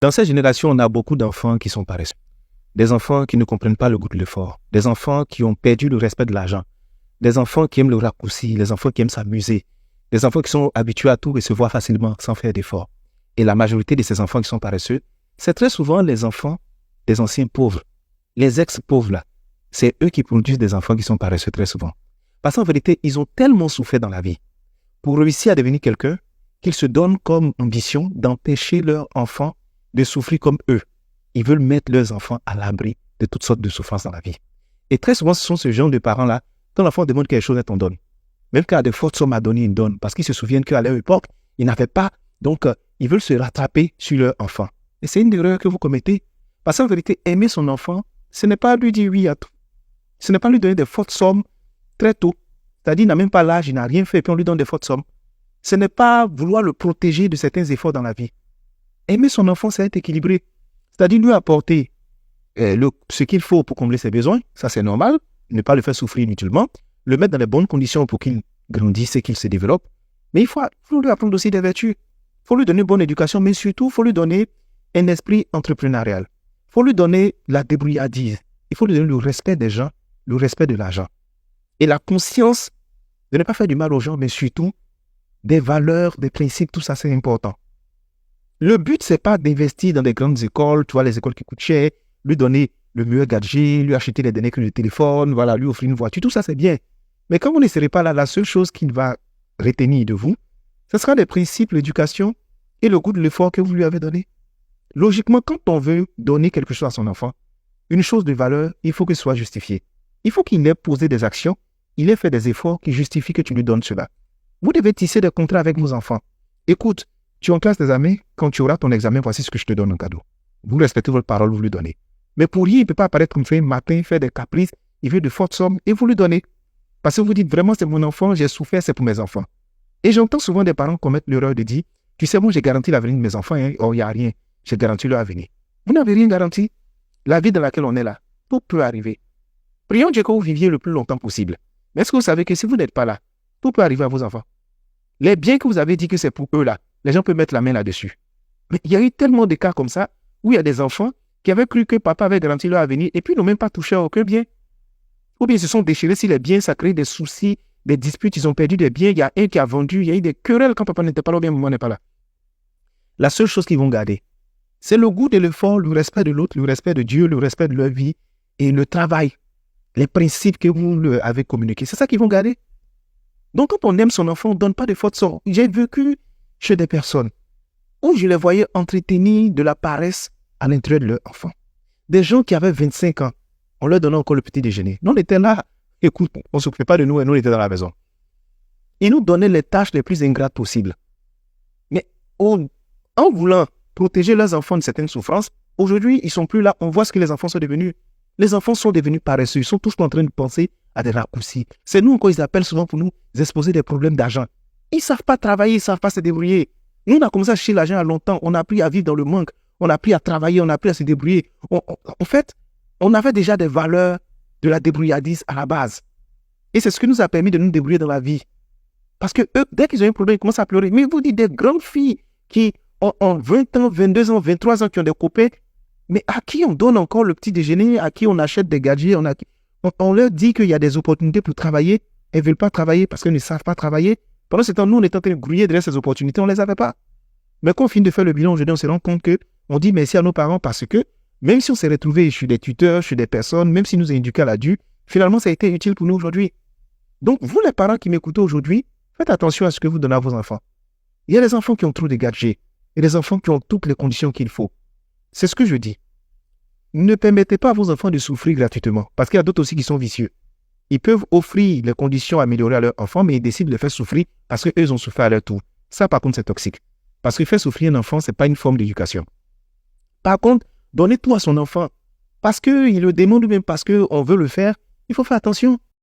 Dans cette génération, on a beaucoup d'enfants qui sont paresseux. Des enfants qui ne comprennent pas le goût de l'effort. Des enfants qui ont perdu le respect de l'argent. Des enfants qui aiment le raccourci. Les enfants qui aiment s'amuser. Des enfants qui sont habitués à tout recevoir facilement sans faire d'efforts. Et la majorité de ces enfants qui sont paresseux, c'est très souvent les enfants des anciens pauvres. Les ex-pauvres, là, c'est eux qui produisent des enfants qui sont paresseux très souvent. Parce qu'en vérité, ils ont tellement souffert dans la vie pour réussir à devenir quelqu'un qu'ils se donnent comme ambition d'empêcher leurs enfants de souffrir comme eux. Ils veulent mettre leurs enfants à l'abri de toutes sortes de souffrances dans la vie. Et très souvent, ce sont ce genre de parents-là, quand l'enfant demande quelque chose, on donne. Même quand il y a de fortes sommes à donner, ils donnent. Parce qu'ils se souviennent qu'à leur époque, ils n'avaient pas. Donc, ils veulent se rattraper sur leur enfant. Et c'est une erreur que vous commettez. Parce qu'en vérité, aimer son enfant, ce n'est pas lui dire oui à tout. Ce n'est pas lui donner des fortes sommes très tôt. C'est-à-dire, il n'a même pas l'âge, il n'a rien fait, et puis on lui donne des fortes sommes. Ce n'est pas vouloir le protéger de certains efforts dans la vie. Aimer son enfant, c'est être équilibré. C'est-à-dire lui apporter ce qu'il faut pour combler ses besoins, ça c'est normal, ne pas le faire souffrir inutilement, le mettre dans les bonnes conditions pour qu'il grandisse et qu'il se développe. Mais il faut lui apprendre aussi des vertus. Il faut lui donner une bonne éducation, mais surtout, il faut lui donner un esprit entrepreneurial. Il faut lui donner la débrouillardise. Il faut lui donner le respect des gens, le respect de l'argent. Et la conscience de ne pas faire du mal aux gens, mais surtout des valeurs, des principes, tout ça c'est important. Le but, c'est pas d'investir dans des grandes écoles, tu vois, les écoles qui coûtent cher, lui donner le meilleur gadget, lui acheter les derniers cris de téléphone, voilà, lui offrir une voiture, tout ça c'est bien. Mais quand vous ne serez pas là, la seule chose qu'il va retenir de vous, ce sera les principes, l'éducation et le goût de l'effort que vous lui avez donné. Logiquement, quand on veut donner quelque chose à son enfant, une chose de valeur, il faut que ce soit justifié. Il faut qu'il ait posé des actions, il ait fait des efforts qui justifient que tu lui donnes cela. Vous devez tisser des contrats avec vos enfants. Écoute, tu es en classe d'examen, quand tu auras ton examen, voici ce que je te donne en cadeau. Vous respectez votre parole, vous lui donnez. Mais pour rien, il ne peut pas apparaître comme ça un matin, faire des caprices, il veut de fortes sommes et vous lui donnez. Parce que vous dites vraiment, c'est mon enfant, j'ai souffert, c'est pour mes enfants. Et j'entends souvent des parents commettre l'erreur de dire, tu sais, moi j'ai garanti l'avenir de mes enfants, hein, il n'y a rien, j'ai garanti leur avenir. Vous n'avez rien garanti. La vie dans laquelle on est là, tout peut arriver. Prions Dieu que vous viviez le plus longtemps possible. Mais est-ce que vous savez que si vous n'êtes pas là, tout peut arriver à vos enfants? Les biens que vous avez dit que c'est pour eux là, les gens peuvent mettre la main là-dessus. Mais il y a eu tellement de cas comme ça, où il y a des enfants qui avaient cru que papa avait garanti leur avenir et puis ils n'ont même pas touché à aucun bien. Ou bien ils se sont déchirés si les biens, ça crée des soucis, des disputes, ils ont perdu des biens, il y a un qui a vendu, il y a eu des querelles quand papa n'était pas là ou bien maman n'est pas là. La seule chose qu'ils vont garder, c'est le goût de l'effort, le respect de l'autre, le respect de Dieu, le respect de leur vie et le travail, les principes que vous leur avez communiqués. C'est ça qu'ils vont garder. Donc, quand on aime son enfant, on ne donne pas de fautes sortes. J'ai vécu chez des personnes où je les voyais entretenir de la paresse à l'intérieur de leur enfant. Des gens qui avaient 25 ans, on leur donnait encore le petit déjeuner. Nous, on était là, écoute, on ne s'occupait pas de nous et nous, on était dans la maison. Ils nous donnaient les tâches les plus ingrates possibles. Mais en voulant protéger leurs enfants de certaines souffrances, aujourd'hui, ils ne sont plus là. On voit ce que les enfants sont devenus. Les enfants sont devenus paresseux. Ils sont tous en train de penser à des raccourcis. C'est nous encore, ils appellent souvent pour nous exposer des problèmes d'argent. Ils ne savent pas travailler, ils ne savent pas se débrouiller. Nous, on a commencé à chercher l'argent à longtemps. On a appris à vivre dans le manque. On a appris à travailler, on a appris à se débrouiller. En fait, on avait déjà des valeurs de la débrouillardise à la base. Et c'est ce qui nous a permis de nous débrouiller dans la vie. Parce que eux, dès qu'ils ont un problème, ils commencent à pleurer. Mais vous dites des grandes filles qui ont 20 ans, 22 ans, 23 ans, qui ont des copains, mais à qui on donne encore le petit déjeuner, à qui on achète des gadgets, on leur dit qu'il y a des opportunités pour travailler. Elles ne veulent pas travailler parce qu'elles ne savent pas travailler. Pendant ce temps, nous, on est en train de grouiller derrière ces opportunités, on ne les avait pas. Mais quand on finit de faire le bilan aujourd'hui, on se rend compte qu'on dit merci à nos parents parce que même si on s'est retrouvés chez des tuteurs, chez des personnes, même si nous a éduqués à l'adulte, finalement, ça a été utile pour nous aujourd'hui. Donc, vous, les parents qui m'écoutez aujourd'hui, faites attention à ce que vous donnez à vos enfants. Il y a des enfants qui ont trop de gadgets. Il y a des enfants qui ont toutes les conditions qu'il faut. C'est ce que je dis. Ne permettez pas à vos enfants de souffrir gratuitement, parce qu'il y a d'autres aussi qui sont vicieux. Ils peuvent offrir les conditions améliorées à leurs enfants, mais ils décident de les faire souffrir parce qu'eux ont souffert à leur tour. Ça, par contre, c'est toxique. Parce que faire souffrir un enfant, ce n'est pas une forme d'éducation. Par contre, donnez tout à son enfant parce qu'il le demande ou même parce qu'on veut le faire, il faut faire attention.